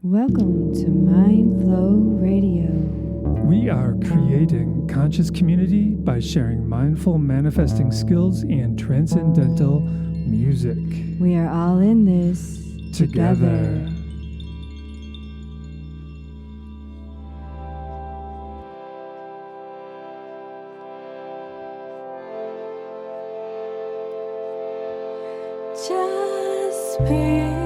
Welcome to Mindflow Radio. We are creating conscious community by sharing mindful manifesting skills and transcendental music. We are all in this together. Just breathe.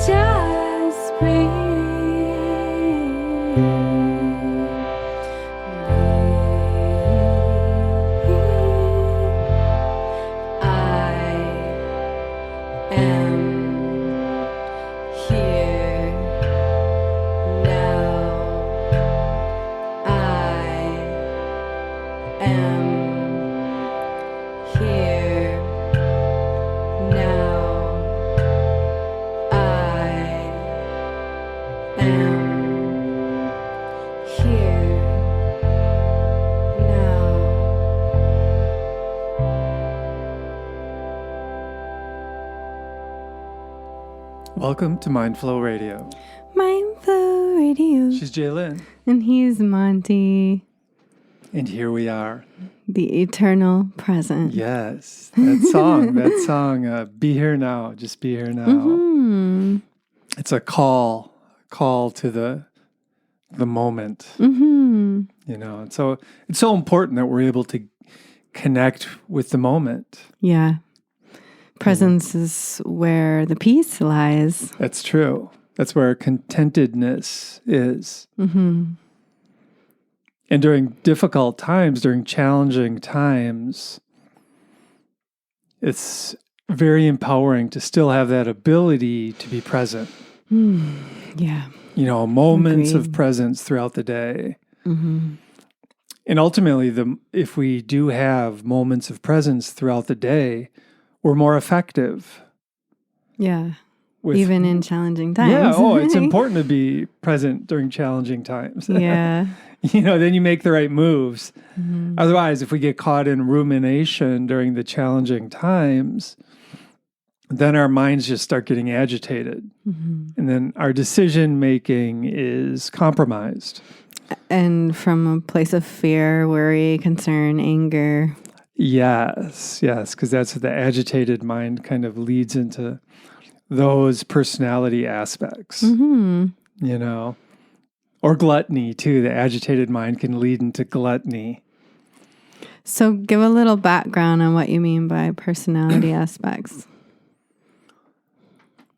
Just breathe. am here now. Welcome to Mindflow Radio. Mindflow Radio. She's Jai Lynn. And he's Monte. And here we are. The eternal present. Yes, that song, Be Here Now, just be here now. Mm-hmm. It's a call to the moment. Mm-hmm. You know, and so it's so important that we're able to connect with the moment. Yeah. Presence is where the peace lies. That's true. That's where contentedness is. Mm-hmm. And during difficult times, during challenging times, it's very empowering to still have that ability to be present. Yeah. You know, moments Agreed. of presence throughout the day. Mm-hmm. And ultimately, if we do have moments of presence throughout the day, we're more effective. Yeah. Even in challenging times. Yeah, it's important to be present during challenging times. Yeah. You know, then you make the right moves. Mm-hmm. Otherwise, if we get caught in rumination during the challenging times, then our minds just start getting agitated. Mm-hmm. And then our decision making is compromised. And from a place of fear, worry, concern, anger. Yes, because that's what the agitated mind kind of leads into those personality aspects, Mm-hmm. you know, or gluttony too. The agitated mind can lead into gluttony. So give a little background on what you mean by personality aspects.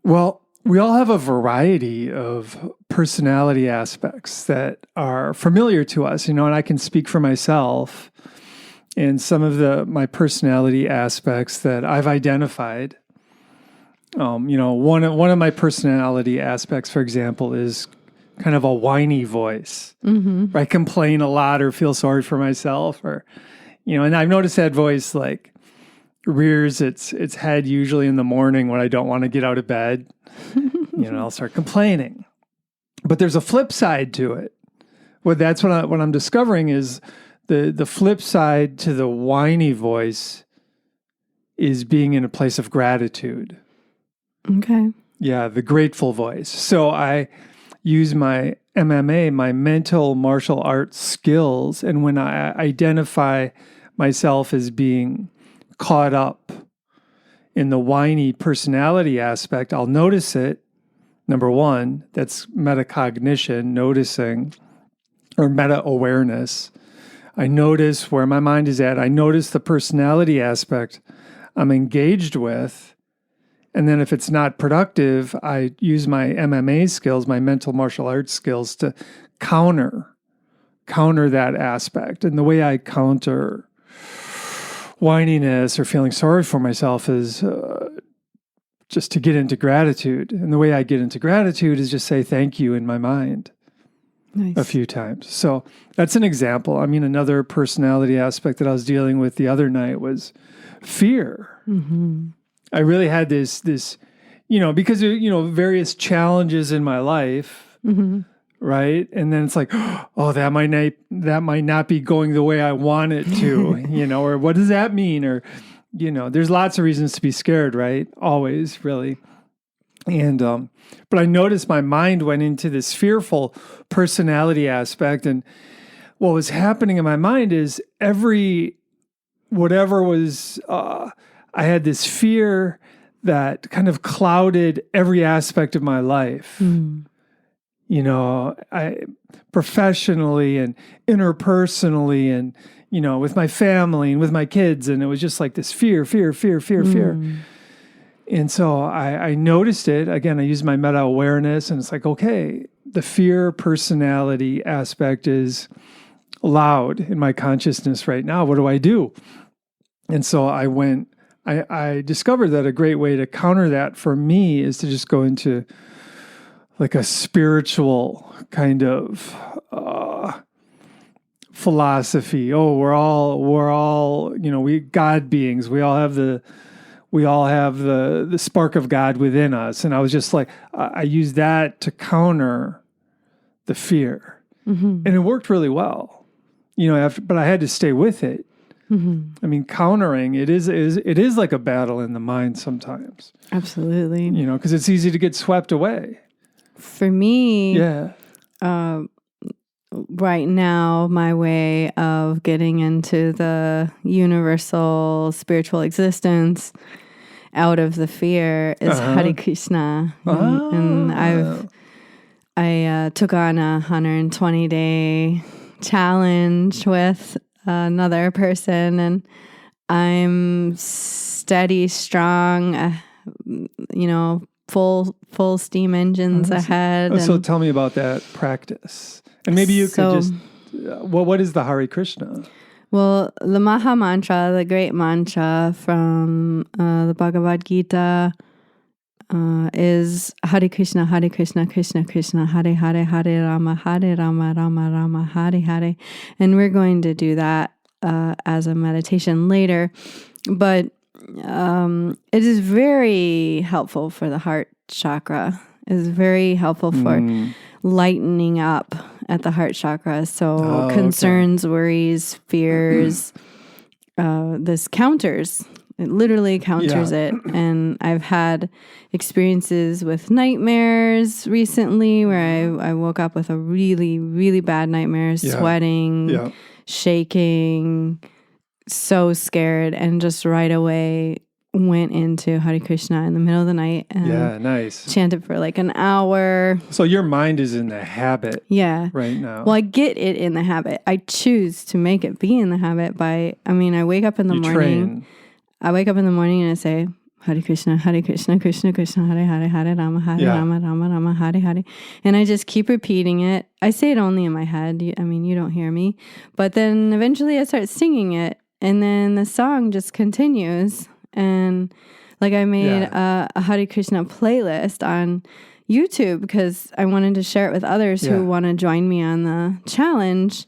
Well, we all have a variety of personality aspects that are familiar to us, you know, and I can speak for myself and some of my personality aspects that I've identified. You know, one of my personality aspects, for example, is kind of a whiny voice. Mm-hmm. I complain a lot or feel sorry for myself, or, you know, and I've noticed that voice like rears its head usually in the morning when I don't want to get out of bed. You know, I'll start complaining. But there's a flip side to it. Well, that's what I'm discovering is the flip side to the whiny voice is being in a place of gratitude. Okay. Yeah, the grateful voice. So I use my MMA, my mental martial arts skills, and when I identify myself as being caught up in the whiny personality aspect, I'll notice it. Number one, that's metacognition, noticing, or meta-awareness. I notice where my mind is at. I notice the personality aspect I'm engaged with. And then if it's not productive, I use my MMA skills, my mental martial arts skills to counter that aspect. And the way I counter whininess or feeling sorry for myself is just to get into gratitude. And the way I get into gratitude is just say thank you in my mind. Nice. A few times. So that's an example. I mean, another personality aspect that I was dealing with the other night was fear. Mm-hmm. I really had this, you know, because of, you know, various challenges in my life, Mm-hmm. right? And then it's like, oh, that might not be going the way I want it to, you know, or what does that mean? Or, you know, there's lots of reasons to be scared, right? Always, really. And, but I noticed my mind went into this fearful personality aspect. And what was happening in my mind is whatever was, I had this fear that kind of clouded every aspect of my life. Mm. You know, professionally and interpersonally and, you know, with my family and with my kids. And it was just like this fear. And so I noticed it. Again, I used my meta-awareness and it's like, okay, the fear personality aspect is loud in my consciousness right now. What do I do? And so I discovered that a great way to counter that for me is to just go into like a spiritual kind of philosophy. Oh, we're all, you know, we God beings. We all have the spark of God within us. And I was just like, I used that to counter the fear. And it worked really well, but I had to stay with it. I mean, countering it is like a battle in the mind sometimes. Absolutely. Because it's easy to get swept away. For me, Yeah. Right now, my way of getting into the universal spiritual existence out of the fear is Hare Krishna. And I took on a 120-day challenge with another person, and I'm steady, strong, full steam engines ahead. So tell me about that practice. And maybe you could just, what is the Hare Krishna? Well, the Maha mantra, the great mantra from the Bhagavad Gita, is Hare Krishna, Krishna Krishna, Hare Hare, Hare Rama, Rama Rama, Hare Hare. And we're going to do that as a meditation later. But it is very helpful for the heart chakra. It is very helpful for lightening up at the heart chakra. So concerns, worries, fears, this counters. It literally counters it. And I've had experiences with nightmares recently where I woke up with a really, really bad nightmare, sweating, shaking, so scared, and just right away went into Hare Krishna in the middle of the night and chanted for like an hour. So your mind is in the habit right now. Well, I get it in the habit. I choose to make it be in the habit I wake up in the morning. Train. I wake up in the morning and I say, Hare Krishna, Krishna Krishna, Hare Hare, Hare Rama, Rama, Rama, Hare Hare. And I just keep repeating it. I say it only in my head. You don't hear me. But then eventually I start singing it. And then the song just continues. And like I made a Hare Krishna playlist on YouTube because I wanted to share it with others who want to join me on the challenge.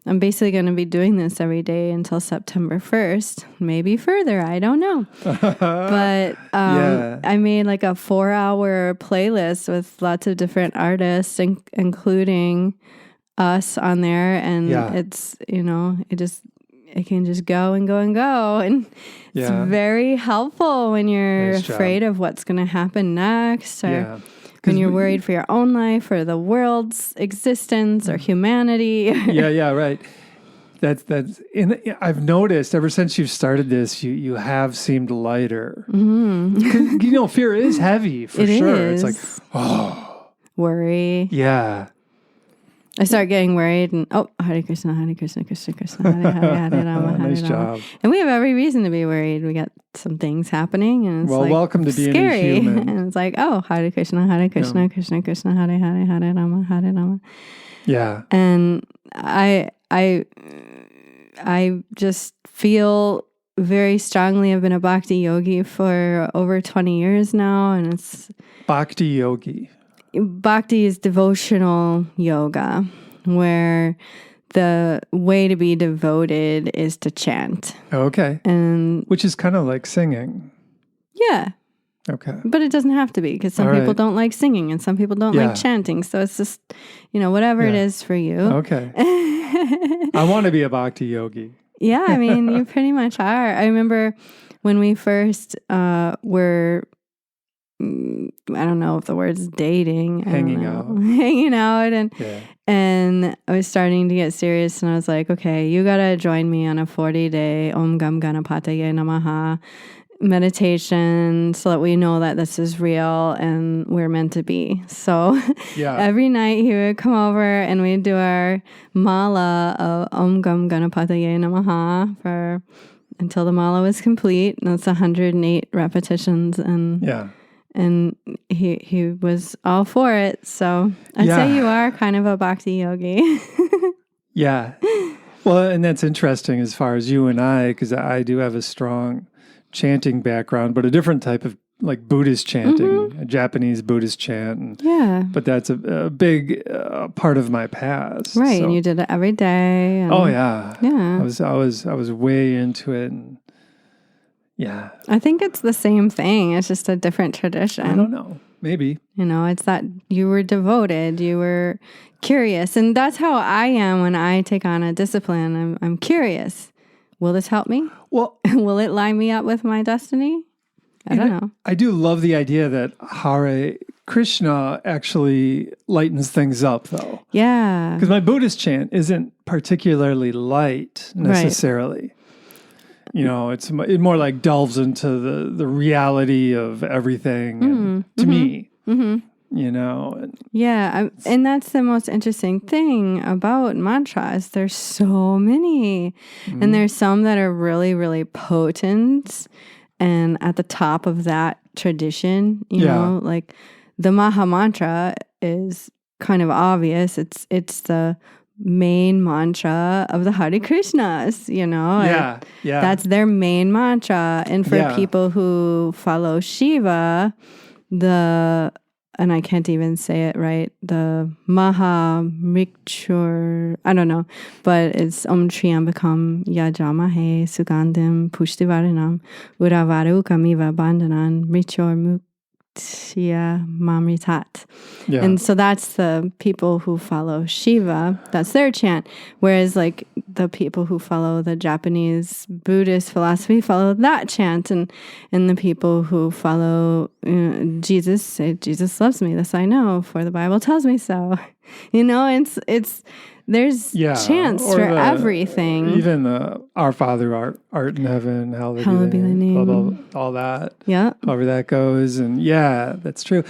I'm basically going to be doing this every day until September 1st, maybe further. I don't know. But I made like a 4-hour playlist with lots of different artists, including us on there. And it's, it can just go and go and go. And it's very helpful when you're afraid of what's going to happen next, or when you're worried for your own life or the world's existence or humanity. Right. That's I've noticed ever since you've started this, you have seemed lighter. Fear is heavy for sure. Is. It's like, worry. Yeah. I start getting worried and, Hare Krishna, Krishna Krishna, Hare Hare, Hare Rama, Hare Nice Rama. job. And we have every reason to be worried. We got some things happening, and it's welcome to being scary. a human. And it's like, Hare Krishna, Krishna Krishna, Hare Hare, Hare Rama, Hare Rama. Yeah. And I just feel very strongly. I've been a bhakti yogi for over 20 years now, and it's Bhakti yogi. Bhakti is devotional yoga, where the way to be devoted is to chant. Okay. And which is kind of like singing. Yeah. Okay. But it doesn't have to be, because some people don't like singing and some people don't like chanting. So it's just, whatever it is for you. Okay. I want to be a bhakti yogi. Yeah, you pretty much are. I remember when we first were, I don't know if the word's dating. Hanging out. And I was starting to get serious, and I was like, okay, you got to join me on a 40-day Om Gam Ganapataye Namaha meditation so that we know that this is real and we're meant to be. So every night he would come over and we'd do our mala of Om Gam Ganapataye Namaha until the mala was complete. And that's 108 repetitions. And he was all for it. So I'd say you are kind of a bhakti yogi. Yeah. Well, and that's interesting as far as you and I, because I do have a strong chanting background, but a different type of like Buddhist chanting, a Japanese Buddhist chant. But that's a big part of my past. Right. So. And you did it every day. And Yeah. I was way into it. And I think it's the same thing. It's just a different tradition. I don't know. Maybe. It's that you were devoted, you were curious. And that's how I am when I take on a discipline. I'm curious. Will this help me? Well, will it line me up with my destiny? I don't know. I do love the idea that Hare Krishna actually lightens things up, though. Yeah. Because my Buddhist chant isn't particularly light necessarily. Right. It more like delves into the reality of everything to me. Mm-hmm. Yeah, and that's the most interesting thing about mantras. There's so many, and there's some that are really, really potent, and at the top of that tradition, you know, like the Maha mantra is kind of obvious. It's the main mantra of the Hare Krishnas, Yeah. That's their main mantra. And for people who follow Shiva, and I can't even say it right, the Maha Mriksur, I don't know, but it's Om Triambakam Yajamahe Sugandim Pushtivaranam Uravaru Bandhanan Mrichur Muktya Mamritat. Yeah. And so that's the people who follow Shiva, that's their chant. Whereas like the people who follow the Japanese Buddhist philosophy follow that chant. And the people who follow Jesus say, Jesus loves me, this I know, for the Bible tells me so. There's chants for everything. Even Our Father art in heaven, hallowed be thy name, blah, blah, blah, all that. Yeah. However that goes. And that's true.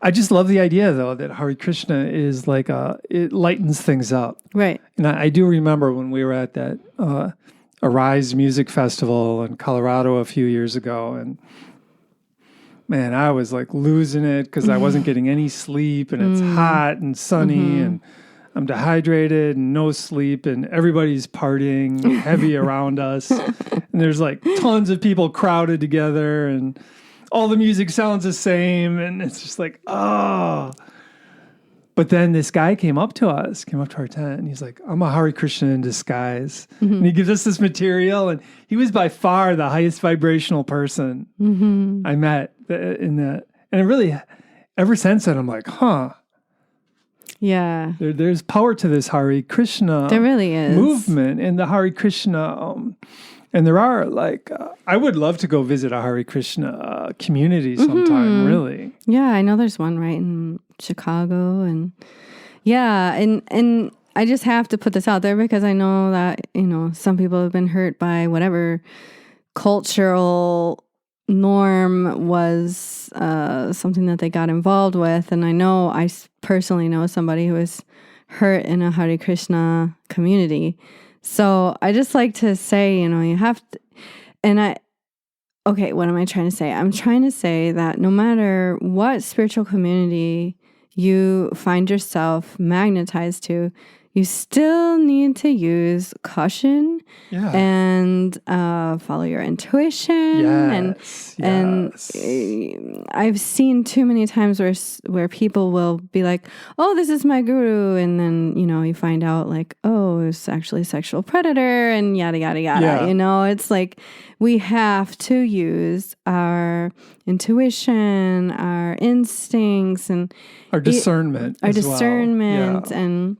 I just love the idea, though, that Hare Krishna is like it lightens things up. Right. And I do remember when we were at that Arise Music Festival in Colorado a few years ago, and man, I was like losing it because I wasn't getting any sleep, and it's hot and sunny, and I'm dehydrated and no sleep, and everybody's partying heavy around us. And there's like tons of people crowded together, and all the music sounds the same, and it's just like, oh. But then this guy came up to our tent, and he's like, I'm a Hare Krishna in disguise. And he gives us this material, and he was by far the highest vibrational person I met in that. And it really, ever since then, I'm like, huh. Yeah. There's power to this Hare Krishna there really is. movement, and the Hare Krishna and there are I would love to go visit a Hare Krishna community sometime, really. Yeah, I know there's one right in Chicago. And and I just have to put this out there because I know that, some people have been hurt by whatever cultural norm was something that they got involved with. And I personally know somebody who was hurt in a Hare Krishna community. So I just like to say, you have to, what am I trying to say? I'm trying to say that no matter what spiritual community you find yourself magnetized to, you still need to use caution and follow your intuition. And I've seen too many times where people will be like, oh, this is my guru. And then, you find out like, oh, it's actually a sexual predator and yada, yada, yada. Yeah. It's like we have to use our intuition, our instincts, and our discernment. And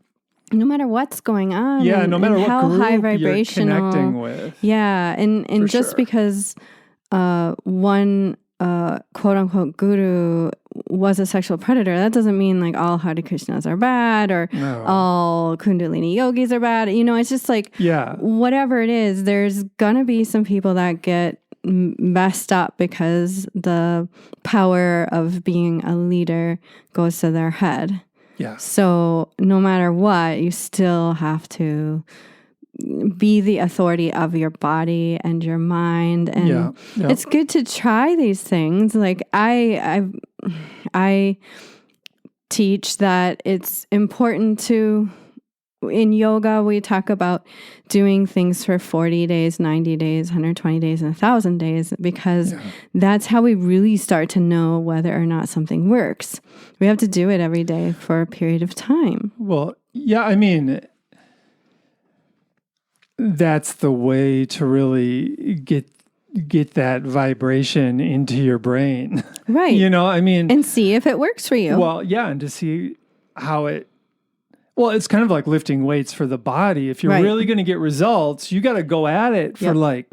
no matter what's going on, no matter what how group high vibrational you're connecting with, and just because one quote unquote guru was a sexual predator, that doesn't mean like all Hare Krishnas are bad or all Kundalini yogis are bad. It's just like whatever it is, there's gonna be some people that get messed up because the power of being a leader goes to their head. Yeah. So no matter what, you still have to be the authority of your body and your mind. And it's good to try these things. Like I teach that it's important to, in yoga, we talk about doing things for 40 days, 90 days, 120 days, and 1,000 days, because that's how we really start to know whether or not something works. We have to do it every day for a period of time. Well, that's the way to really get get that vibration into your brain. Right. I mean, and see if it works for you. well, yeah, and to see how it's kind of like lifting weights for the body. If you're Right. really going to get results, you got to go at it for Yep. like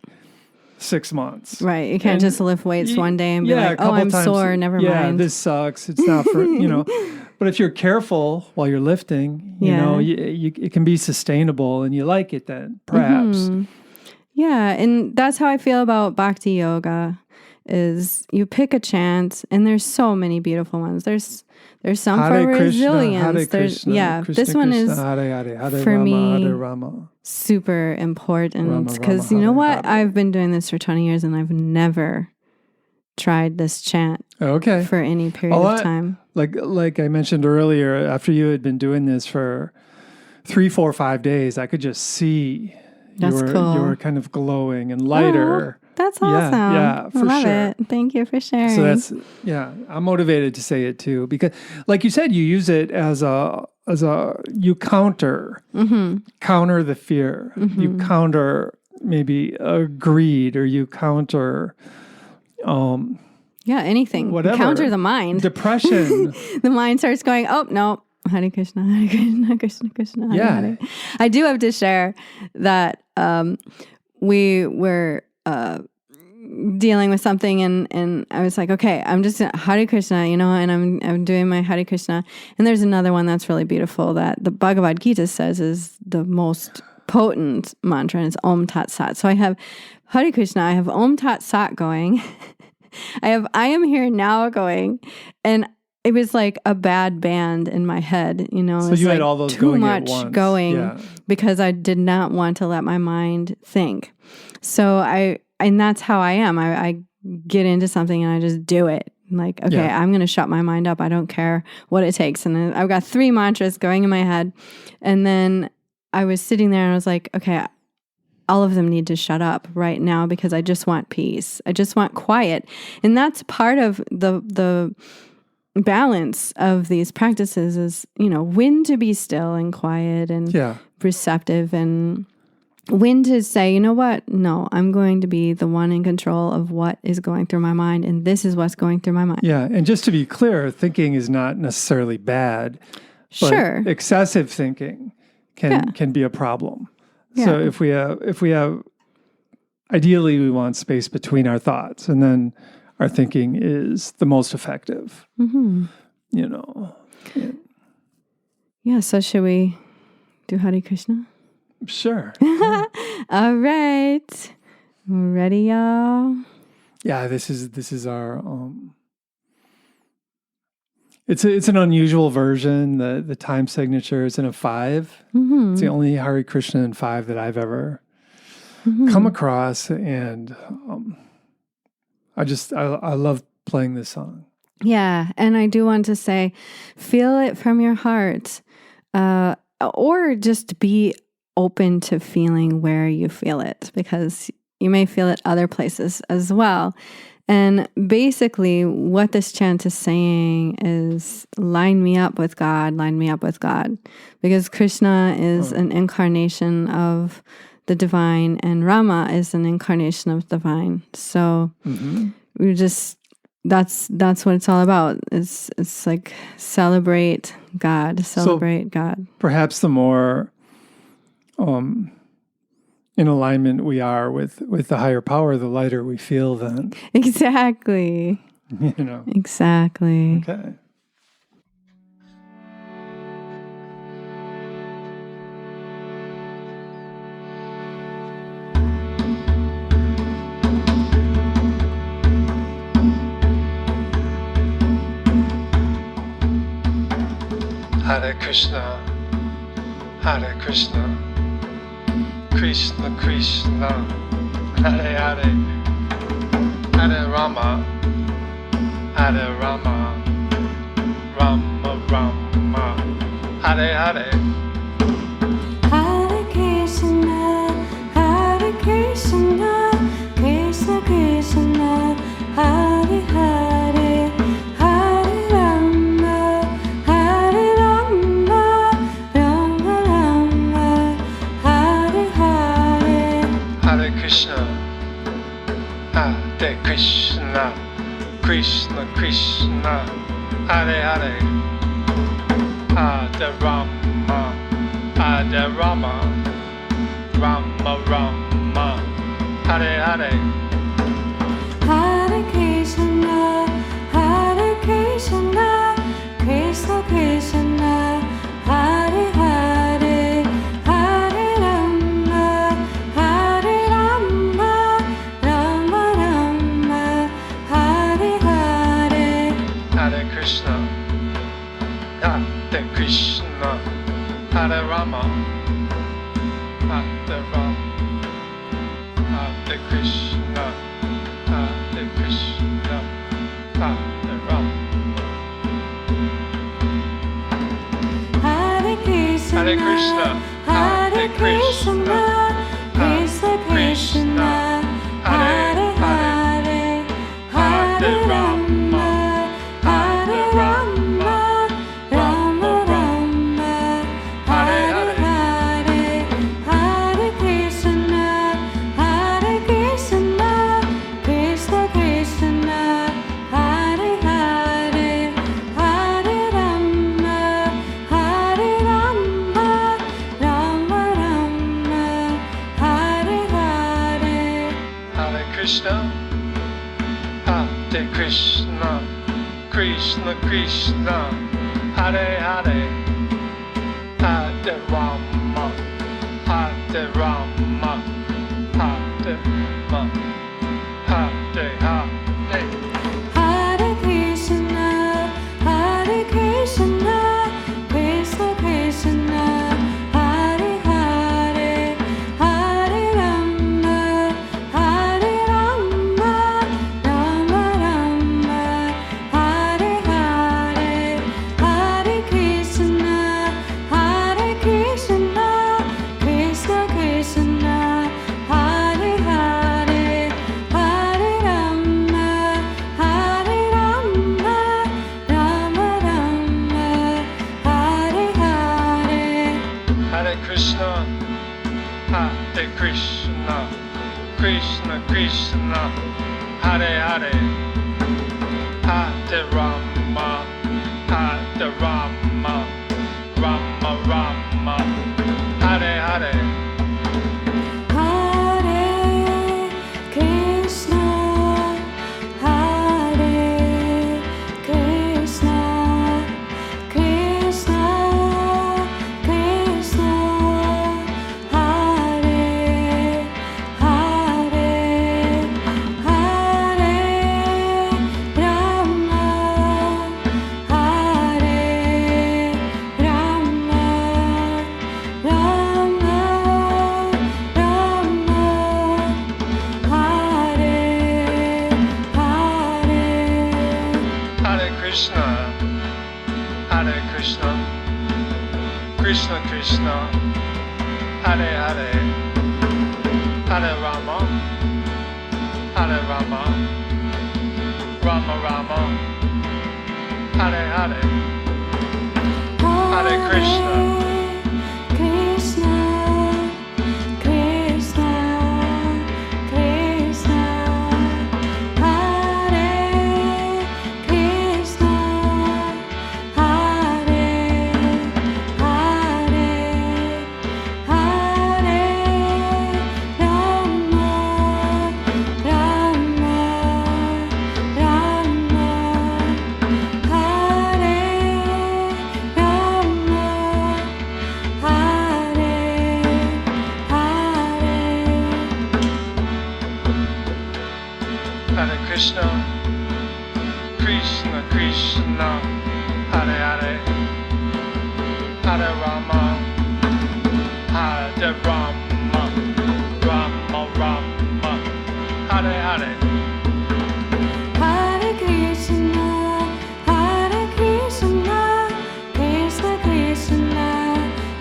6 months. Right. You can't just lift weights one day and be like, a couple I'm times, sore, never mind. This sucks. It's not for, But if you're careful while you're lifting, it can be sustainable and you like it then, perhaps. Mm-hmm. Yeah. And that's how I feel about Bhakti Yoga is you pick a chant, and there's so many beautiful ones. There's some Hare for Krishna, resilience. Hare Krishna, Krishna, this one Krishna, is Hare Hare, Hare for Rama, me Hare Rama. super important Rama, because Rama, you know Hare, what? Hare. I've been doing this for 20 years and I've never tried this chant Okay. for any period of time. Like I mentioned earlier, after you had been doing this for 3, 4, 5 days, I could just see That's cool. you were kind of glowing and lighter. Oh, that's awesome. Yeah, for I love sure. it. Thank you for sharing. So I'm motivated to say it too, because like you said, you use it as you counter the fear. Mm-hmm. You counter maybe greed, or you counter anything. whatever. Counter the mind. Depression. The mind starts going, oh, no. Hare Krishna, Hare Krishna, Krishna Krishna, Hare Yeah. Hare. I do have to share that we were dealing with something, and I was like, okay, I'm just Hare Krishna, and I'm doing my Hare Krishna. And there's another one that's really beautiful that the Bhagavad Gita says is the most potent mantra, and it's Om Tat Sat. So I have Hare Krishna, I have Om Tat Sat going. I have I am here now going, and it was like a bad band in my head, So you had all those too going much at once. going Yeah. because I did not want to let my mind think. So and that's how I am. I get into something and I just do it. Like, okay, Yeah. I'm going to shut my mind up. I don't care what it takes. And then I've got 3 mantras going in my head. And then I was sitting there and I was like, okay, all of them need to shut up right now because I just want peace. I just want quiet. And that's part of the balance of these practices is, when to be still and quiet and receptive, and when to say, you know what? No, I'm going to be the one in control of what is going through my mind, and this is what's going through my mind. Yeah, and just to be clear, thinking is not necessarily bad. But Sure. excessive thinking can be a problem. Yeah. So if we have, ideally we want space between our thoughts, and then our thinking is the most effective. Mm-hmm. Yeah, so should we do Hare Krishna? Sure. All right. Ready, y'all? Yeah, this is our it's an unusual version. The time signature is in a 5. Mm-hmm. It's the only Hare Krishna in 5 that I've ever Mm-hmm. come across, and I love playing this song. Yeah, and I do want to say, feel it from your heart, or just be open to feeling where you feel it, because you may feel it other places as well. And basically, what this chant is saying is, line me up with God, line me up with God, because Krishna is an incarnation of the divine, and Rama is an incarnation of the divine. So we just that's what it's all about. It's like celebrate God. Perhaps the more in alignment we are with the higher power, the lighter we feel then. Exactly. Exactly. Okay. Hare Krishna, Hare Krishna, Krishna Krishna, Hare Hare, Hare Rama, Hare Rama, Rama Rama, Hare Hare. Hare Krishna, Hare Krishna, Krishna Krishna, Hare Hare, Hare Rama, Hare Rama, Rama Rama, Hare Hare. Hare Krishna, Krishna Krishna, Hare Hare, Hare Rama, Hare Rama, Rama Rama, Hare Hare. Hare Krishna, Krishna Krishna, Hare Hare, Hare Rama, Rama Rama, Hare Hare. Hare Krishna, Hare Krishna, Hare Rama, Hare Rama, Hare Krishna, Hare Krishna, Hare Rama. Hare Krishna, Hare Krishna, Hare Krishna, Krishna Krishna, Hare Hare, Hare Rama, Rama Rama, Hare Hare. Hare Krishna, Krishna Krishna, Hare Hare, Hare Rama, Rama Rama, Hare Hare. Hare Krishna, Hare Krishna, Krishna Krishna, Hare Hare, Hare Rama, Hare Rama, Hare Rama, Hare Hare. Hare Krishna, Krishna Krishna, Hare Hare, Hare Rama, Rama Rama, Hare Hare. Hare Krishna, Krishna Krishna, Hare Hare, Hare Rama, Rama Rama, Hare Hare. Hare Krishna, Hare Krishna, Krishna Krishna, Hare Hare, Hare Rama, Hare Rama, Rama Rama, Hare Hare. Hare Krishna, Krishna Krishna, Hare Hare, Hare Rama, Hare Rama, Rama Rama, Hare Hare. Hare Krishna, Hare Krishna, Krishna Krishna, Hare Hare, Hare Rama, Hare Rama, Rama Rama, Hare Hare. Hare Krishna, Krishna Krishna, Hare Krishna, Hare Hare, Hare Rama, Krishna, Krishna Krishna, Hare Hare, Hare Rama, Hare Rama, Rama Rama, Hare Hare. Hare Krishna, Krishna Krishna,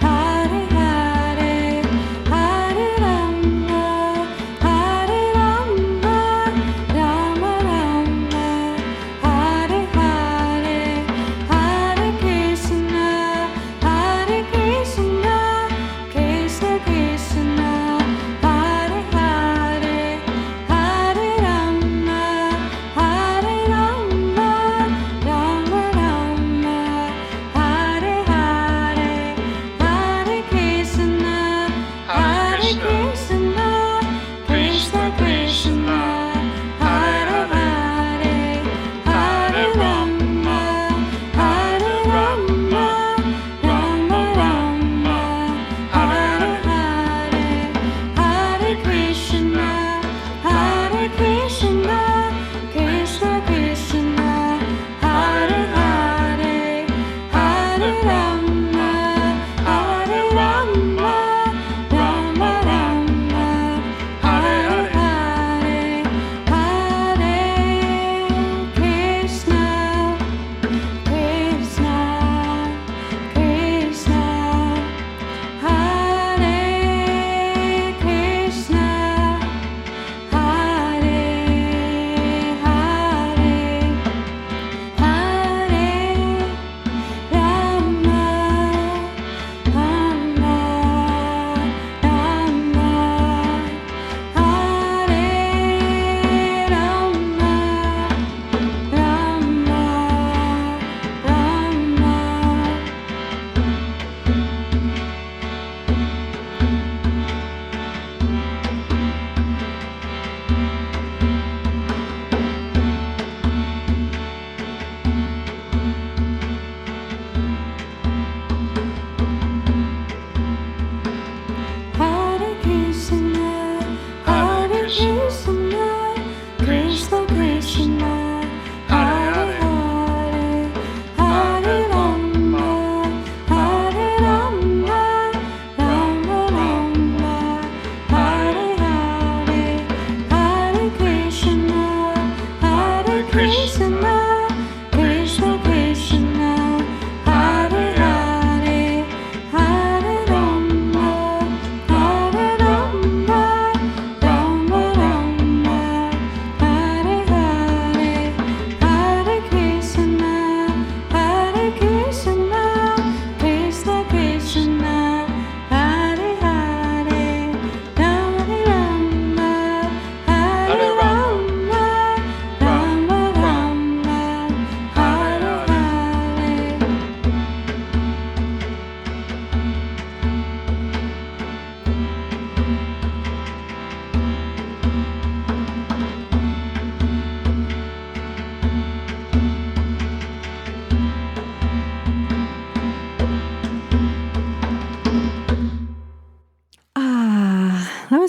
Hare Hare, Hare Rama, Rama Rama, Hare Hare, Hare Krishna, Krishna Krishna,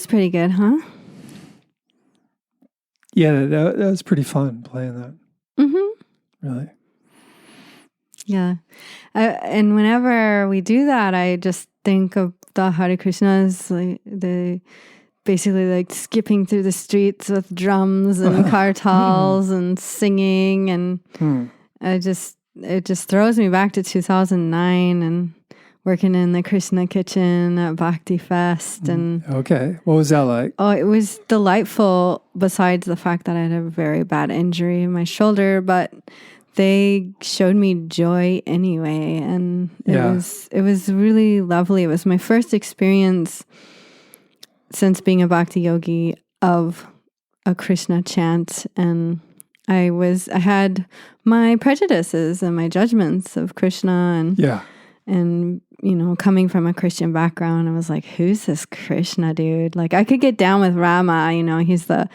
was pretty good, huh? Yeah, that was pretty fun playing that. Mm-hmm. Really. Yeah. And whenever we do that, I just think of the Hare Krishnas, like basically like skipping through the streets with drums and kartals and singing, and it just throws me back to 2009 and working in the Krishna kitchen at Bhakti Fest. And okay, what was that like? Oh, it was delightful, besides the fact that I had a very bad injury in my shoulder, but they showed me joy anyway, and it was really lovely. It was my first experience since being a bhakti yogi of a Krishna chant, and I had my prejudices and my judgments of Krishna, and coming from a Christian background, I was like, who's this Krishna dude? Like, I could get down with Rama, he's the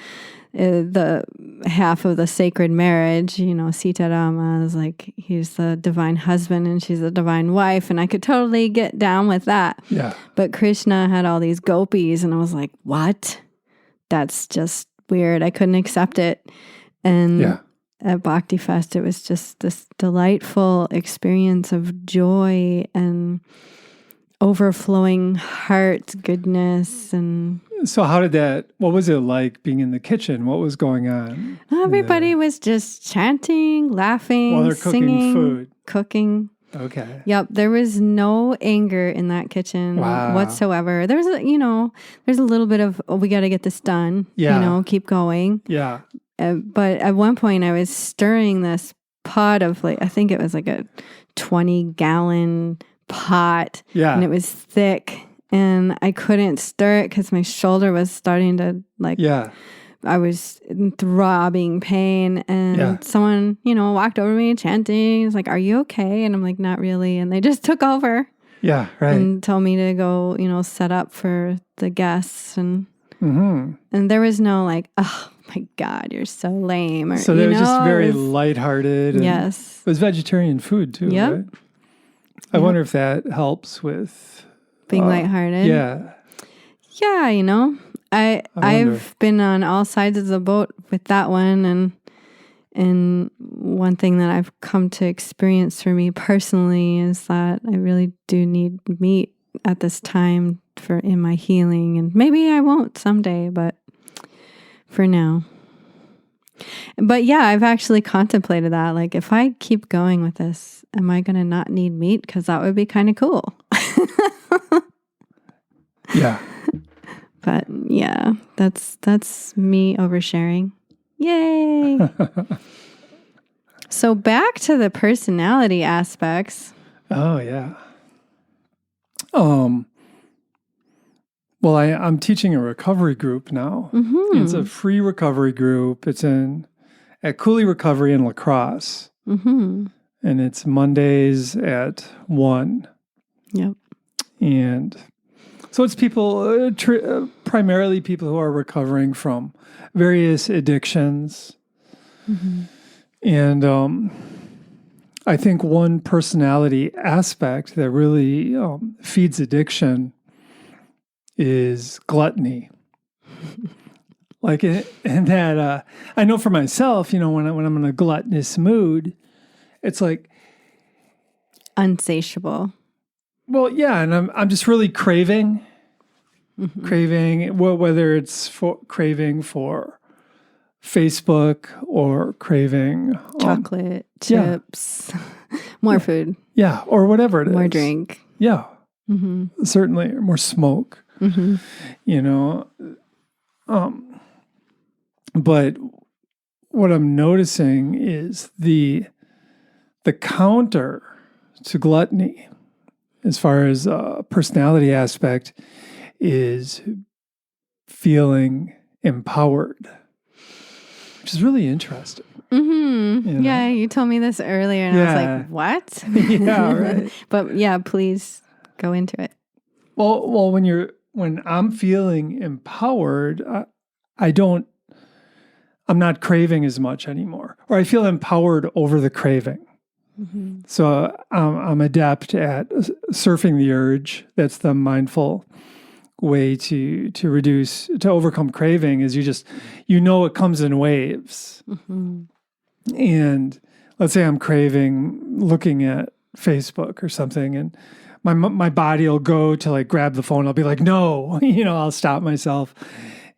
half of the sacred marriage, Sita Rama is like, he's the divine husband and she's the divine wife, and I could totally get down with that. Yeah. But Krishna had all these gopis, and I was like, what? That's just weird. I couldn't accept it. And at Bhakti Fest, it was just this delightful experience of joy and overflowing heart goodness. And so what was it like being in the kitchen? What was going on? Everybody was just chanting, laughing, while they're singing, food. Cooking. Okay. Yep. There was no anger in that kitchen whatsoever. There's a little bit of, we got to get this done. Yeah. Keep going. Yeah. But at one point I was stirring this pot of I think it was like a 20-gallon pot. Yeah. And it was thick, and I couldn't stir it because my shoulder was starting to I was in throbbing pain, and someone, walked over me chanting. It's like, are you okay? And I'm like, not really. And they just took over. Yeah, right. And told me to go, set up for the guests. And and there was no like, oh my God, you're so lame. Or, so they were just very lighthearted. And yes. It was vegetaririan food too, right? I wonder if that helps with being lighthearted. Yeah. Yeah, I've been on all sides of the boat with that one, and one thing that I've come to experience for me personally is that I really do need meat at this time in my healing, and maybe I won't someday, but for now. But yeah, I've actually contemplated that. Like, if I keep going with this, am I going to not need meat? Because that would be kind of cool. Yeah. But yeah, that's me oversharing. Yay! So back to the personality aspects. Oh yeah. Well, I'm teaching a recovery group now. It's a free recovery group. It's at Cooley Recovery in La Crosse. And it's Mondays at 1. Yep. And so it's people, primarily people who are recovering from various addictions. And I think one personality aspect that really feeds addiction is gluttony. And that I know for myself, when I'm in a gluttonous mood, it's like unsatiable. Well, yeah, and I'm just really craving, whether it's craving for Facebook or craving chocolate, chips, more food. Yeah, or whatever it is. More drink. Yeah, certainly, or more smoke. But what I'm noticing is the counter to gluttony, as far as a personality aspect, is feeling empowered, which is really interesting. Yeah, you told me this earlier, and I was like, what? Yeah, right. But yeah, please go into it. Well, when I'm feeling empowered, I'm not craving as much anymore, or I feel empowered over the craving. So I'm adept at surfing the urge. That's the mindful way to overcome craving is it comes in waves. Mm-hmm. And let's say I'm craving looking at Facebook or something, and my body will go to like grab the phone. I'll be like, no, I'll stop myself.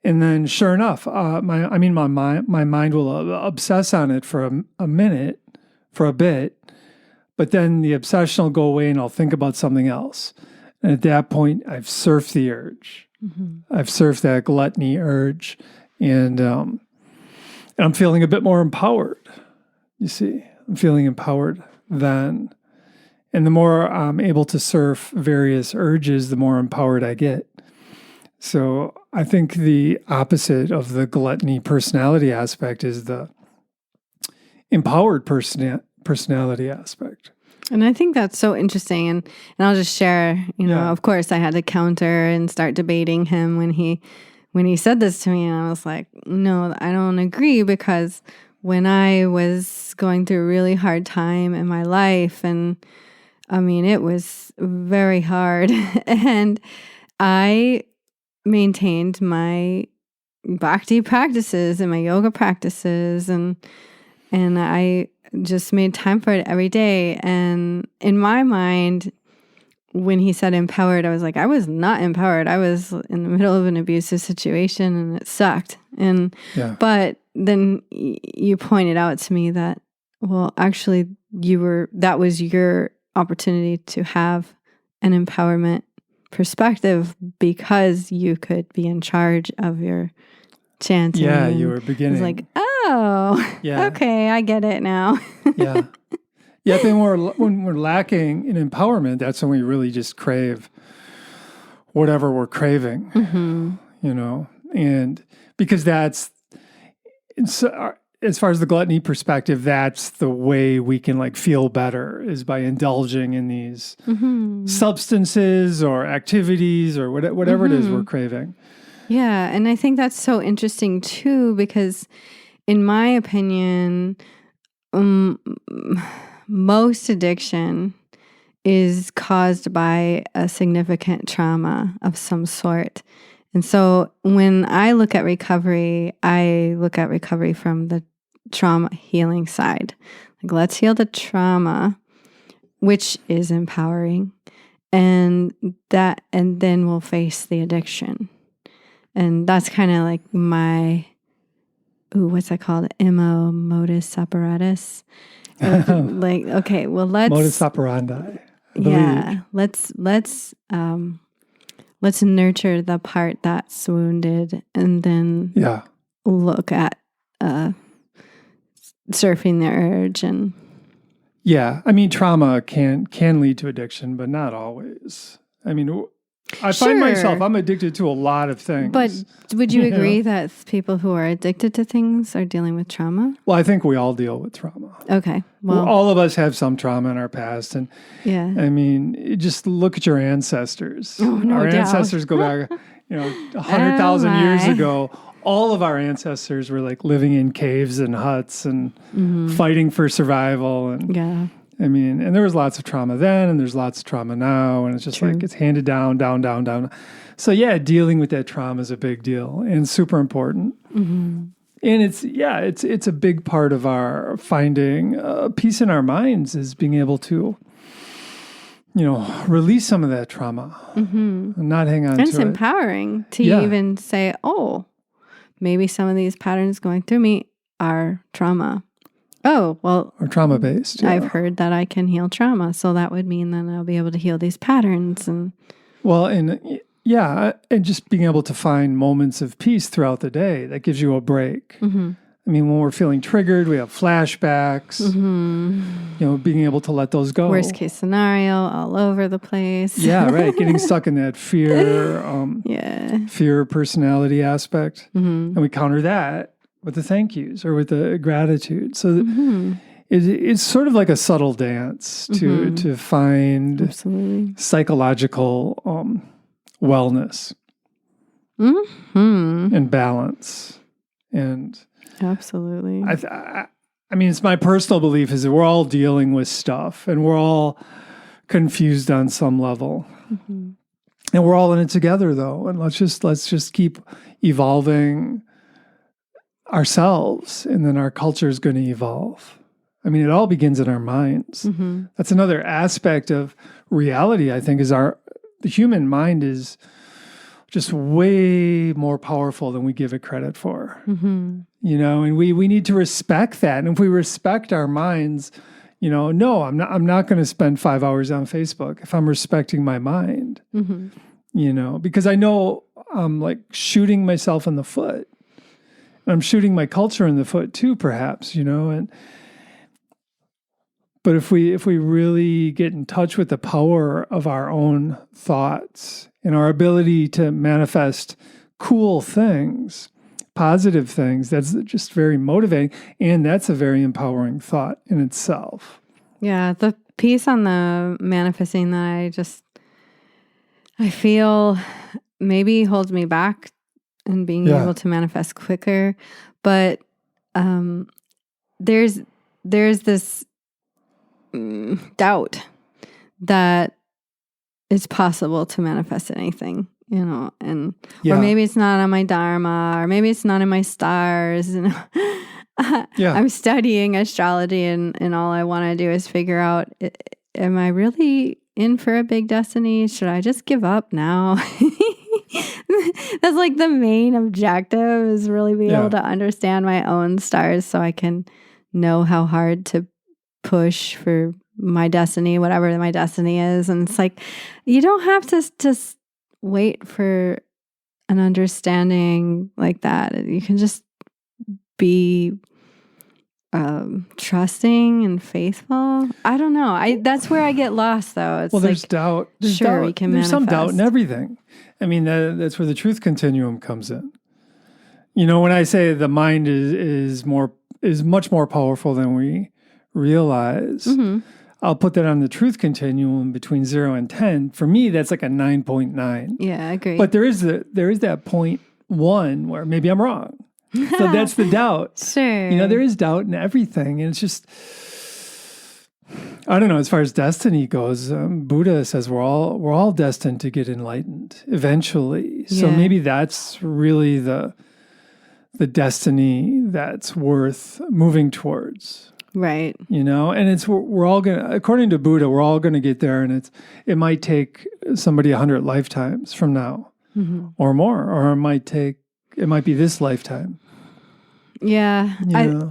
And then sure enough, my mind will obsess on it for a minute, for a bit, but then the obsession will go away and I'll think about something else. And at that point, I've surfed the urge. Mm-hmm. I've surfed that gluttony urge, and I'm feeling a bit more empowered. You see, I'm feeling empowered then. And the more I'm able to surf various urges, the more empowered I get. So I think the opposite of the gluttony personality aspect is the empowered personality aspect. And I think that's so interesting. And I'll just share, of course I had to counter and start debating him when he said this to me. And I was like, no, I don't agree, because when I was going through a really hard time in my life, and I mean, it was very hard, and I maintained my bhakti practices and my yoga practices, and I just made time for it every day. And in my mind, when he said empowered, I was like, I was not empowered. I was in the middle of an abusive situation and it sucked. But then you pointed out to me that, well, actually that was your opportunity to have an empowerment perspective, because you could be in charge of your chanting. Yeah, you were beginning. I was like, oh, okay, I get it now. Yeah. Then when we're lacking in empowerment, that's when we really just crave whatever we're craving, and because that's, as far as the gluttony perspective, that's the way we can like feel better, is by indulging in these substances or activities or whatever it is we're craving. Yeah. And I think that's so interesting too, because in my opinion, most addiction is caused by a significant trauma of some sort. And so when I look at recovery, I look at recovery from the trauma healing side. Like, let's heal the trauma, which is empowering, and then we'll face the addiction. And that's kind of like my, what's that called? MO, modus apparatus. Like, okay, well, modus operandi. Let's nurture the part that's wounded, and then look at surfing the urge. And I mean, trauma can lead to addiction, but not always. I mean, I find myself, I'm addicted to a lot of things. But would you agree that people who are addicted to things are dealing with trauma? Well, I think we all deal with trauma. Okay. Well, all of us have some trauma in our past. And I mean, just look at your ancestors. Oh, no our doubt. Ancestors go back, 100,000 years ago. All of our ancestors were like living in caves and huts and fighting for survival. And I mean, and there was lots of trauma then, and there's lots of trauma now, and it's just like it's handed down. So dealing with that trauma is a big deal and super important. And it's a big part of our finding peace in our minds, is being able to, release some of that trauma and not hang on to it. And it's empowering to even say, oh, maybe some of these patterns going through me are trauma. Oh, well. Or trauma-based. I've heard that I can heal trauma. So that would mean that I'll be able to heal these patterns. And just being able to find moments of peace throughout the day, that gives you a break. I mean, when we're feeling triggered, we have flashbacks, being able to let those go. Worst case scenario, all over the place. Getting stuck in that fear, fear personality aspect. And we counter that with the thank yous or with the gratitude. So it's sort of like a subtle dance to find psychological wellness and balance. And absolutely. I mean, it's my personal belief is that we're all dealing with stuff and we're all confused on some level. And we're all in it together, though. And let's just keep evolving ourselves, and then our culture is going to evolve. I mean, it all begins in our minds. Mm-hmm. That's another aspect of reality, I think, is the human mind is just way more powerful than we give it credit for. Mm-hmm. And we need to respect that. And if we respect our minds, no, I'm not going to spend 5 hours on Facebook if I'm respecting my mind. Mm-hmm. Because I know I'm like shooting myself in the foot. And I'm shooting my culture in the foot too, perhaps, But if we really get in touch with the power of our own thoughts and our ability to manifest cool things, positive things, that's just very motivating. And that's a very empowering thought in itself. Yeah, the piece on the manifesting that I feel maybe holds me back in being able to manifest quicker. But there's this doubt that it's possible to manifest anything, and or maybe it's not on my dharma, or maybe it's not in my stars. I'm studying astrology, and all I want to do is figure out, am I really in for a big destiny? Should I just give up now? That's like the main objective, is really be able to understand my own stars so I can know how hard to push for my destiny, whatever my destiny is. And it's like, you don't have to just wait for an understanding like that. You can just be trusting and faithful. I don't know. That's where I get lost, though. It's there's doubt. There's sure, doubt. we can There's manifest. some doubt in everything. I mean, that's where the truth continuum comes in. When I say the mind is much more powerful than we realize, I'll put that on the truth continuum between 0 and 10. For me, that's like a 9.9. Yeah, I agree. But there is that 0.1 where maybe I'm wrong. So that's the doubt. Sure. There is doubt in everything. And it's just, I don't know, as far as destiny goes, Buddha says we're all destined to get enlightened eventually. So maybe that's really the destiny that's worth moving towards. Right. And we're all going to, according to Buddha, we're all going to get there. And it might take somebody 100 lifetimes from now or more, or it might be this lifetime. Yeah.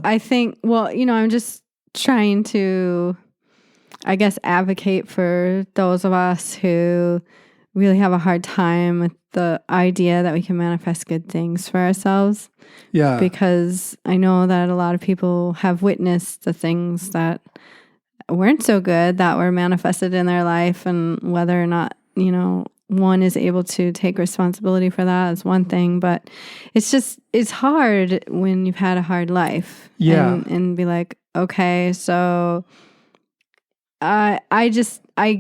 I think, I'm just trying to, I guess, advocate for those of us who really have a hard time with the idea that we can manifest good things for ourselves. Yeah. Because I know that a lot of people have witnessed the things that weren't so good that were manifested in their life, and whether or not, one is able to take responsibility for that is one thing, but it's hard when you've had a hard life. Yeah. And be like, okay, so I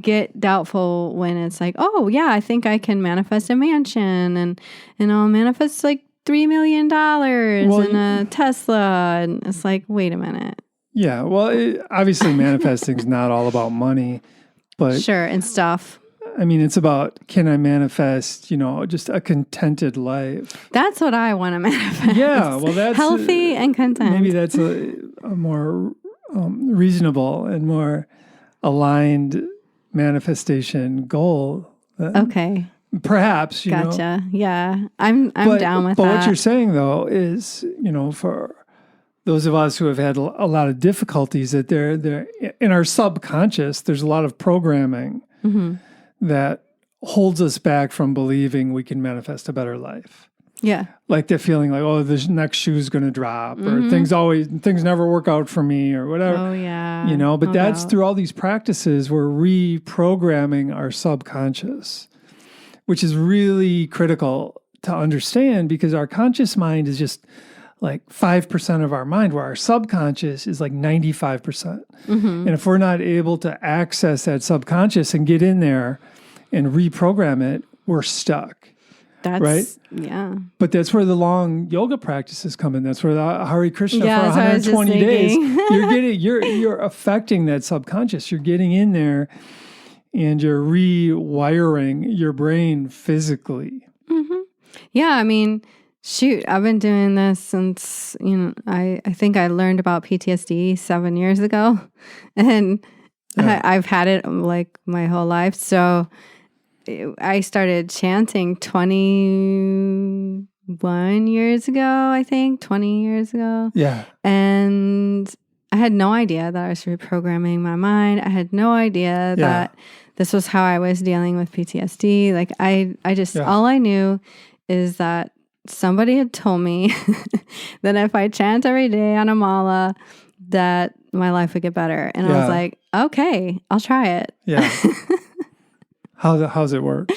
get doubtful when it's like, oh yeah, I think I can manifest a mansion and I'll manifest like $3 million and a Tesla. And it's like, wait a minute. Yeah. Well, obviously manifesting is not all about money, but sure. And stuff. I mean, it's about, can I manifest, just a contented life? That's what I want to manifest. Yeah. Well, that's healthy and content. Maybe that's a more reasonable and more aligned manifestation goal. Okay. Perhaps, Gotcha. Yeah. I'm down with that. But what you're saying, though, is, for those of us who have had a lot of difficulties, that they're in our subconscious, there's a lot of programming that holds us back from believing we can manifest a better life. Yeah. Like the feeling like, oh, the next shoe's going to drop, or things never work out for me, or whatever. Oh, yeah. But that's through all these practices, we're reprogramming our subconscious, which is really critical to understand, because our conscious mind is just like 5% of our mind, where our subconscious is like 95%. And if we're not able to access that subconscious and get in there and reprogram it, we're stuck. That's right. Yeah. But that's where the long yoga practices come in. That's where the Hare Krishna for that's what I was just 120 days, thinking. you're affecting that subconscious. You're getting in there and you're rewiring your brain physically. Mm-hmm. Yeah, I mean, shoot, I've been doing this since, I think I learned about PTSD 7 years ago, and I've had it like my whole life. So I started chanting 21 years ago, I think, 20 years ago. Yeah. And I had no idea that I was reprogramming my mind. I had no idea that this was how I was dealing with PTSD. Like I just, all I knew is that somebody had told me that if I chant every day on a mala, that my life would get better. And I was like, okay, I'll try it. Yeah. How's it work?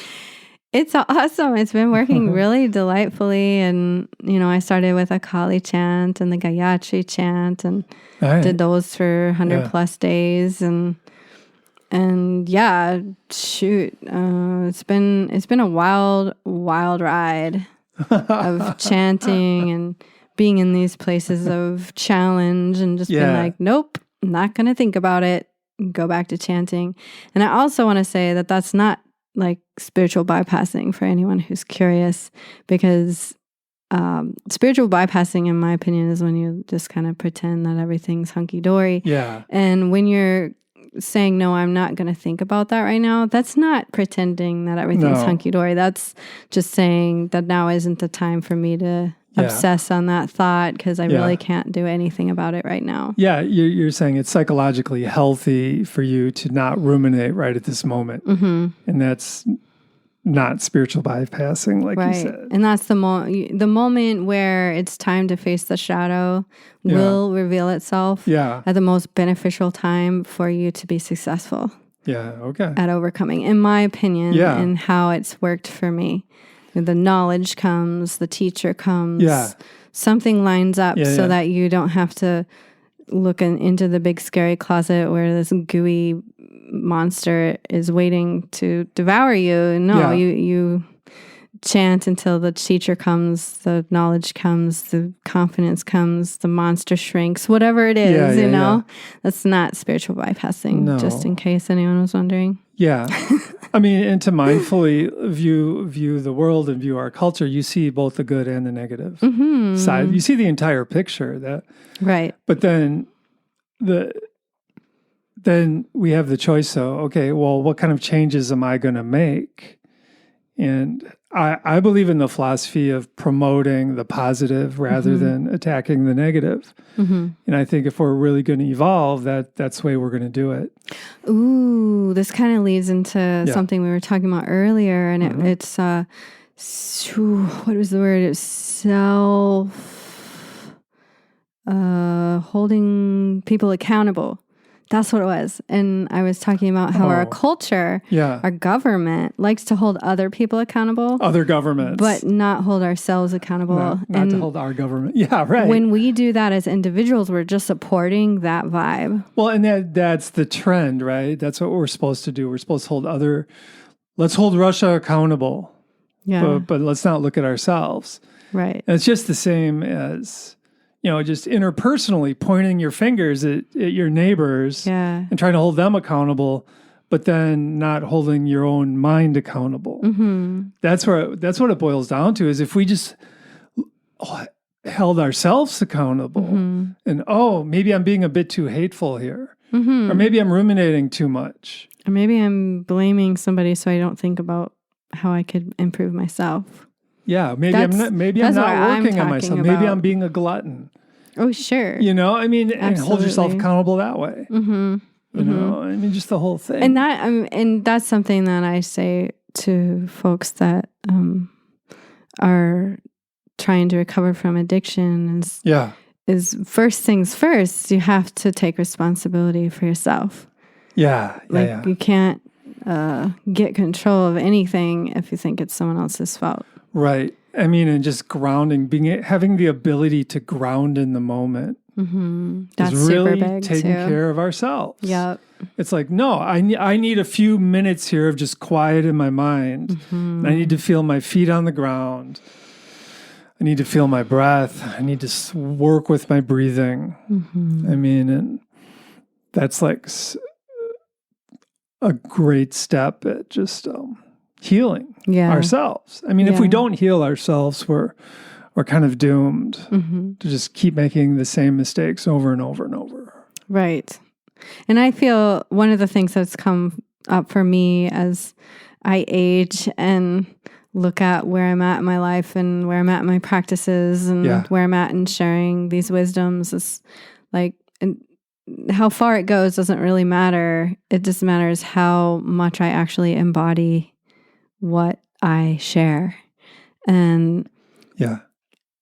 It's awesome. It's been working really delightfully. And, I started with a Kali chant and the Gayatri chant and did those for 100 plus days. And yeah, shoot, it's been a wild ride of chanting and being in these places of challenge and just being like, nope, I'm not going to think about it. Go back to chanting. And I also want to say that that's not like spiritual bypassing for anyone who's curious, because spiritual bypassing, in my opinion, is when you just kind of pretend that everything's hunky-dory. Yeah. And when you're saying, no, I'm not going to think about that right now, that's not pretending that everything's hunky-dory. That's just saying that now isn't the time for me to obsess on that thought, because I really can't do anything about it right now. Yeah, you're saying it's psychologically healthy for you to not ruminate right at this moment. Mm-hmm. And that's not spiritual bypassing, like you said. And that's the moment where it's time to face the shadow will reveal itself at the most beneficial time for you to be successful. Yeah, okay. At overcoming, in my opinion, and how it's worked for me. The knowledge comes, the teacher comes, something lines up so that you don't have to look into the big scary closet where this gooey monster is waiting to devour you. No, you chant until the teacher comes, the knowledge comes, the confidence comes, the monster shrinks, whatever it is, you know? That's not spiritual bypassing, just in case anyone was wondering. Yeah. I mean, and to mindfully view the world and view our culture, you see both the good and the negative side. You see the entire picture. But then we have the choice. So, okay, well, what kind of changes am I going to make? And I believe in the philosophy of promoting the positive rather than attacking the negative. Mm-hmm. And I think if we're really going to evolve, that's the way we're going to do it. Ooh, this kind of leads into something we were talking about earlier. And it's, what was the word? It's holding people accountable. That's what it was. And I was talking about how our culture, our government likes to hold other people accountable. Other governments. But not hold ourselves accountable. Not to hold our government. Yeah, right. When we do that as individuals, we're just supporting that vibe. Well, and that's the trend, right? That's what we're supposed to do. We're supposed to let's hold Russia accountable. Yeah. But let's not look at ourselves. Right. And it's just the same as... just interpersonally pointing your fingers at your neighbors and trying to hold them accountable, but then not holding your own mind accountable. Mm-hmm. That's what it boils down to, is if we just held ourselves accountable and, maybe I'm being a bit too hateful here, or maybe I'm ruminating too much. Or maybe I'm blaming somebody so I don't think about how I could improve myself. Yeah, maybe I'm not working on myself. Maybe I'm being a glutton. Oh, sure. And hold yourself accountable that way. Mm-hmm. Just the whole thing. And that's something that I say to folks that are trying to recover from addiction. Is first things first. You have to take responsibility for yourself. Yeah. You can't get control of anything if you think it's someone else's fault. Right. And just grounding, having the ability to ground in the moment. Mm-hmm. That's is really super big taking too. care of ourselves. Yep. It's like, no, I need a few minutes here of just quiet in my mind. Mm-hmm. I need to feel my feet on the ground. I need to feel my breath. I need to work with my breathing. Mm-hmm. And that's like a great step at just healing Yeah. ourselves. I mean, if we Yeah. don't heal ourselves, we're kind of doomed to just keep making the same mistakes over and over and over. Right. And I feel one of the things that's come up for me as I age and look at where I'm at in my life and where I'm at in my practices and where I'm at in sharing these wisdoms is like, and how far it goes doesn't really matter. It just matters how much I actually embody what I share. And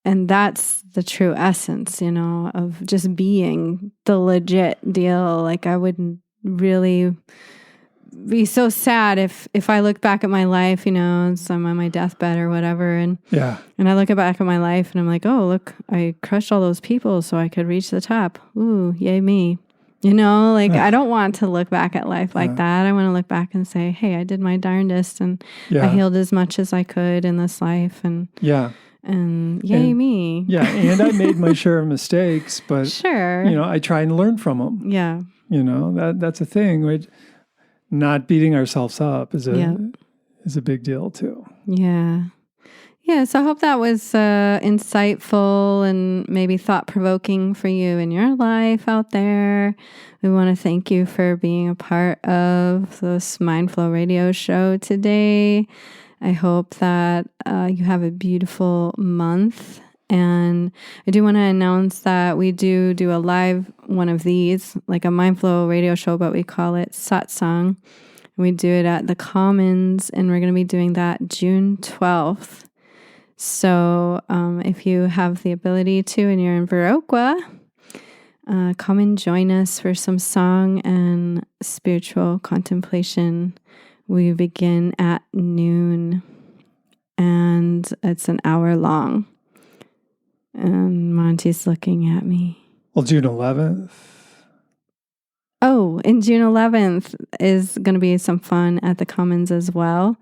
that's the true essence, of just being the legit deal. Like I wouldn't really be so sad if I look back at my life, so I'm on my deathbed or whatever. And I look back at my life and I'm like, oh, look, I crushed all those people so I could reach the top. Ooh, yay me. I don't want to look back at life like that. I want to look back and say, hey, I did my darndest and I healed as much as I could in this life. And yay me. Yeah, and I made my share of mistakes, but I try and learn from them. Yeah. That's a thing. Not beating ourselves up is a big deal too. Yeah. Yeah, so I hope that was insightful and maybe thought-provoking for you in your life out there. We want to thank you for being a part of this Mindflow radio show today. I hope that you have a beautiful month. And I do want to announce that we do a live one of these, like a Mindflow radio show, but we call it Satsang. We do it at the Commons, and we're going to be doing that June 12th. So if you have the ability to and you're in Viroqua, come and join us for some song and spiritual contemplation. We begin at noon, and it's an hour long. And Monty's looking at me. Well, June 11th. Oh, and June 11th is going to be some fun at the Commons as well.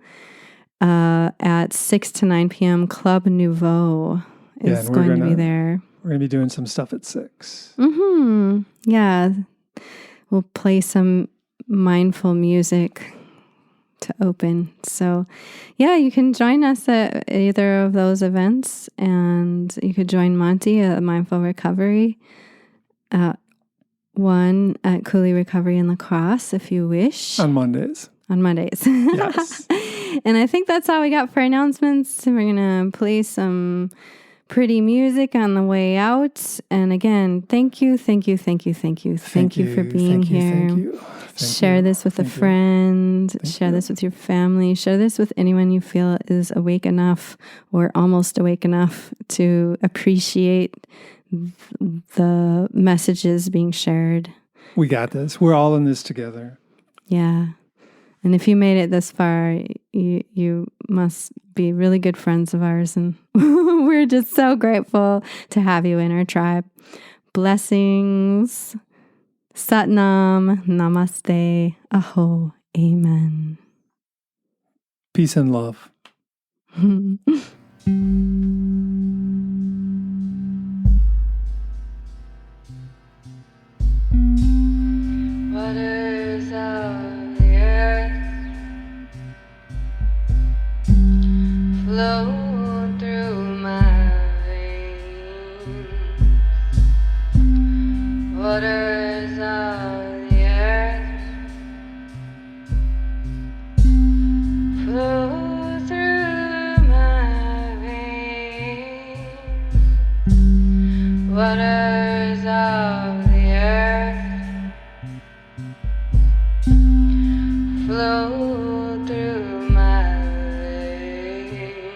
At 6 to 9 p.m. Club Nouveau is going to be there. We're going to be doing some stuff at 6. Yeah. We'll play some mindful music to open. So, yeah, you can join us at either of those events, and you could join Monte at Mindful Recovery, one at Cooley Recovery in La Crosse if you wish. On Mondays. Yes. And I think that's all we got for announcements. We're going to play some pretty music on the way out. And again, thank you for being here. Share this with a friend. Share this with your family. Share this with anyone you feel is awake enough or almost awake enough to appreciate the messages being shared. We got this. We're all in this together. Yeah. And if you made it this far, you must be really good friends of ours. And we're just so grateful to have you in our tribe. Blessings. Satnam. Namaste. Aho. Amen. Peace and love. Waters of the earth flow through my veins. Waters of the earth flow through my veins. Waters of the earth flow through my veins.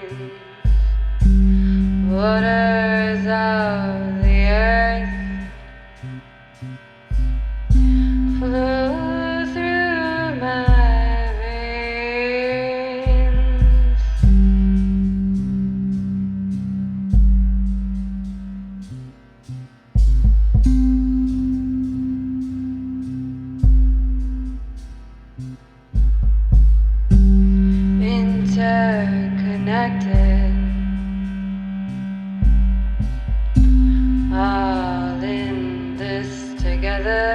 Waters of the earth flow through my veins. Interconnected, all in this together.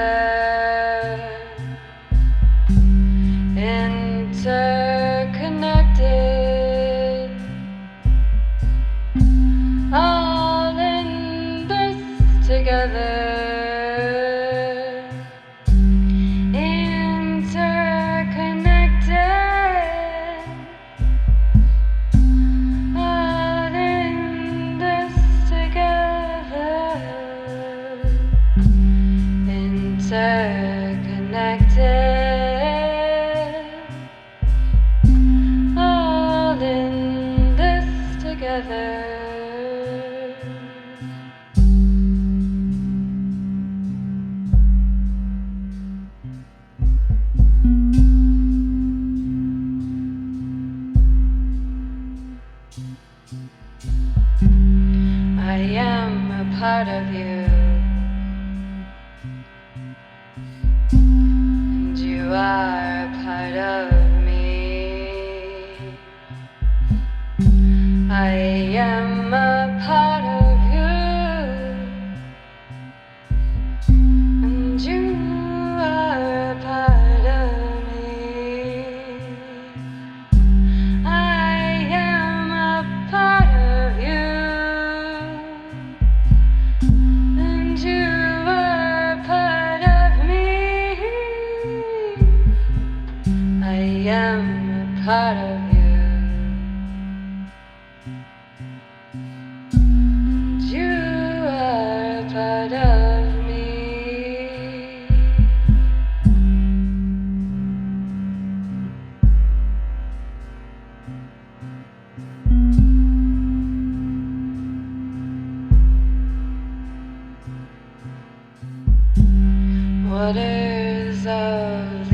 part of you, and you are a part of me. I am a part of you, and you are a part of me. I am a part of you, and you are a part of me. I am a part of you. Part of me. Waters of